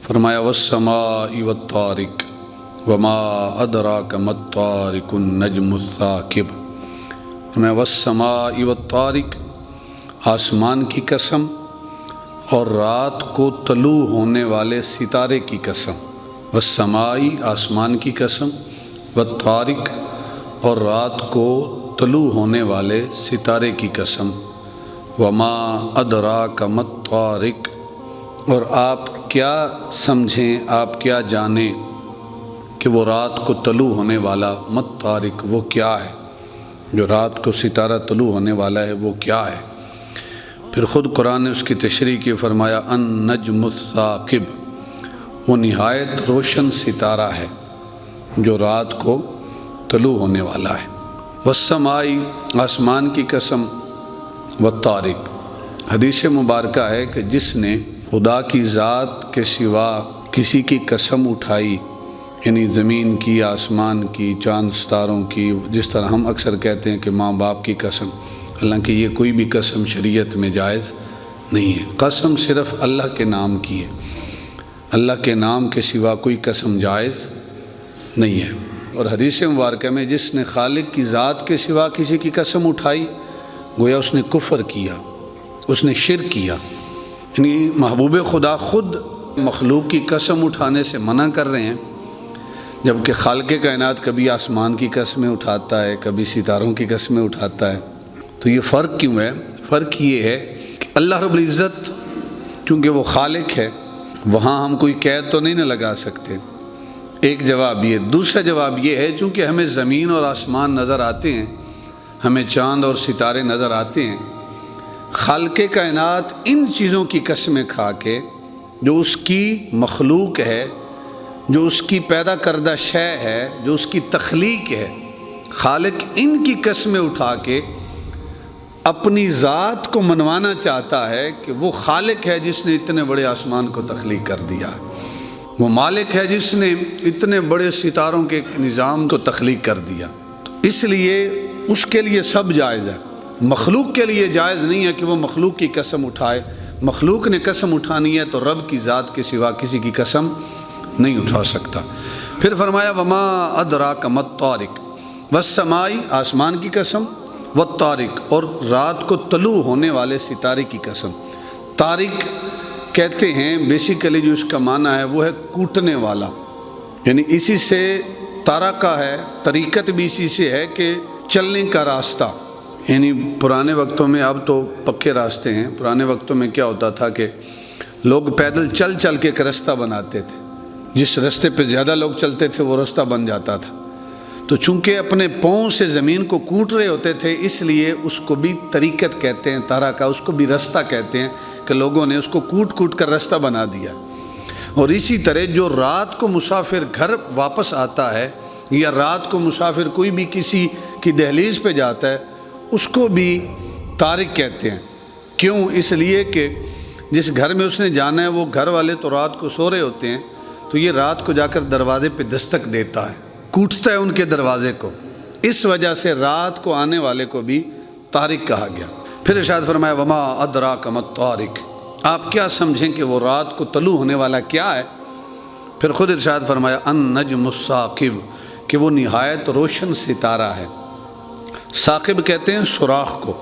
فرمایا والسماء والطارق وما ادراک ما الطارق النجم الثاقب۔ فرمایا والسماء والطارق، آسمان کی قسم اور رات کو طلوع ہونے والے ستارے کی قسم۔ والسماء، آسمان کی قسم، والطارق، اور رات کو طلوع ہونے والے ستارے کی قسم۔ وما ادراک ما الطارق، اور آپ کیا سمجھیں، آپ کیا جانیں کہ وہ رات کو طلوع ہونے والا ما الطارق وہ کیا ہے، جو رات کو ستارہ طلوع ہونے والا ہے وہ کیا ہے۔ پھر خود قرآن نے اس کی تشریح کی، فرمایا النجم الثاقب، وہ نہایت روشن ستارہ ہے جو رات کو طلوع ہونے والا ہے۔ والسماء، آسمان کی قسم، والطارق، حدیث مبارکہ ہے کہ جس نے خدا کی ذات کے سوا کسی کی قسم اٹھائی، یعنی زمین کی، آسمان کی، چاند ستاروں کی، جس طرح ہم اکثر کہتے ہیں کہ ماں باپ کی قسم، حالانکہ یہ کوئی بھی قسم شریعت میں جائز نہیں ہے۔ قسم صرف اللہ کے نام کی ہے، اللہ کے نام کے سوا کوئی قسم جائز نہیں ہے۔ اور حدیث مبارکہ میں جس نے خالق کی ذات کے سوا کسی کی قسم اٹھائی، گویا اس نے کفر کیا، اس نے شرک کیا، یعنی محبوب خدا خود مخلوق کی قسم اٹھانے سے منع کر رہے ہیں، جبکہ خالق کائنات کبھی آسمان کی قسمیں اٹھاتا ہے، کبھی ستاروں کی قسمیں اٹھاتا ہے۔ تو یہ فرق کیوں ہے؟ فرق یہ ہے کہ اللہ رب العزت چونکہ وہ خالق ہے، وہاں ہم کوئی قید تو نہیں نہ لگا سکتے، ایک جواب یہ۔ دوسرا جواب یہ ہے چونکہ ہمیں زمین اور آسمان نظر آتے ہیں، ہمیں چاند اور ستارے نظر آتے ہیں، خالق کائنات ان چیزوں کی قسمیں کھا کے جو اس کی مخلوق ہے، جو اس کی پیدا کردہ شے ہے، جو اس کی تخلیق ہے، خالق ان کی قسمیں اٹھا کے اپنی ذات کو منوانا چاہتا ہے کہ وہ خالق ہے جس نے اتنے بڑے آسمان کو تخلیق کر دیا، وہ مالک ہے جس نے اتنے بڑے ستاروں کے نظام کو تخلیق کر دیا۔ تو اس لیے اس کے لیے سب جائز ہے، مخلوق کے لیے جائز نہیں ہے کہ وہ مخلوق کی قسم اٹھائے۔ مخلوق نے قسم اٹھانی ہے تو رب کی ذات کے سوا کسی کی قسم نہیں اٹھا سکتا۔ پھر فرمایا وما ادراک ما الطارق، والسماء، آسمان کی قسم، والطارق، اور رات کو طلوع ہونے والے ستارے کی قسم۔ طارق کہتے ہیں بیسیکلی جو اس کا معنی ہے وہ ہے کوٹنے والا، یعنی اسی سے طارقہ ہے، طریقت بھی اسی سے ہے کہ چلنے کا راستہ، یعنی پرانے وقتوں میں، اب تو پکے راستے ہیں، پرانے وقتوں میں کیا ہوتا تھا کہ لوگ پیدل چل چل کے ایک راستہ بناتے تھے، جس راستے پہ زیادہ لوگ چلتے تھے وہ راستہ بن جاتا تھا۔ تو چونکہ اپنے پاؤں سے زمین کو کوٹ رہے ہوتے تھے، اس لیے اس کو بھی طریقت کہتے ہیں، طریقہ، اس کو بھی راستہ کہتے ہیں کہ لوگوں نے اس کو کوٹ کوٹ کر راستہ بنا دیا۔ اور اسی طرح جو رات کو مسافر گھر واپس آتا ہے، یا رات کو مسافر کوئی بھی کسی کی دہلیز پہ جاتا ہے، اس کو بھی طارق کہتے ہیں۔ کیوں؟ اس لیے کہ جس گھر میں اس نے جانا ہے وہ گھر والے تو رات کو سو رہے ہوتے ہیں، تو یہ رات کو جا کر دروازے پہ دستک دیتا ہے، کوٹتا ہے ان کے دروازے کو، اس وجہ سے رات کو آنے والے کو بھی طارق کہا گیا۔ پھر ارشاد فرمایا وما ادراک ما الطارق، آپ کیا سمجھیں کہ وہ رات کو طلوع ہونے والا کیا ہے؟ پھر خود ارشاد فرمایا النجم الثاقب، کہ وہ نہایت روشن ستارہ ہے۔ ثاقب کہتے ہیں سوراخ کو،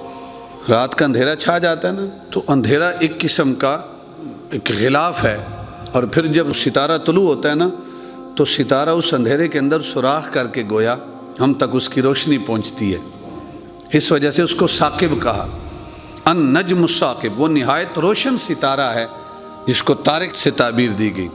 رات کا اندھیرا چھا جاتا ہے نا، تو اندھیرا ایک قسم کا ایک غلاف ہے، اور پھر جب ستارہ طلوع ہوتا ہے نا تو ستارہ اس اندھیرے کے اندر سوراخ کر کے گویا ہم تک اس کی روشنی پہنچتی ہے، اس وجہ سے اس کو ثاقب کہا۔ النجم الثاقب، وہ نہایت روشن ستارہ ہے جس کو طارق سے تعبیر دی گئی۔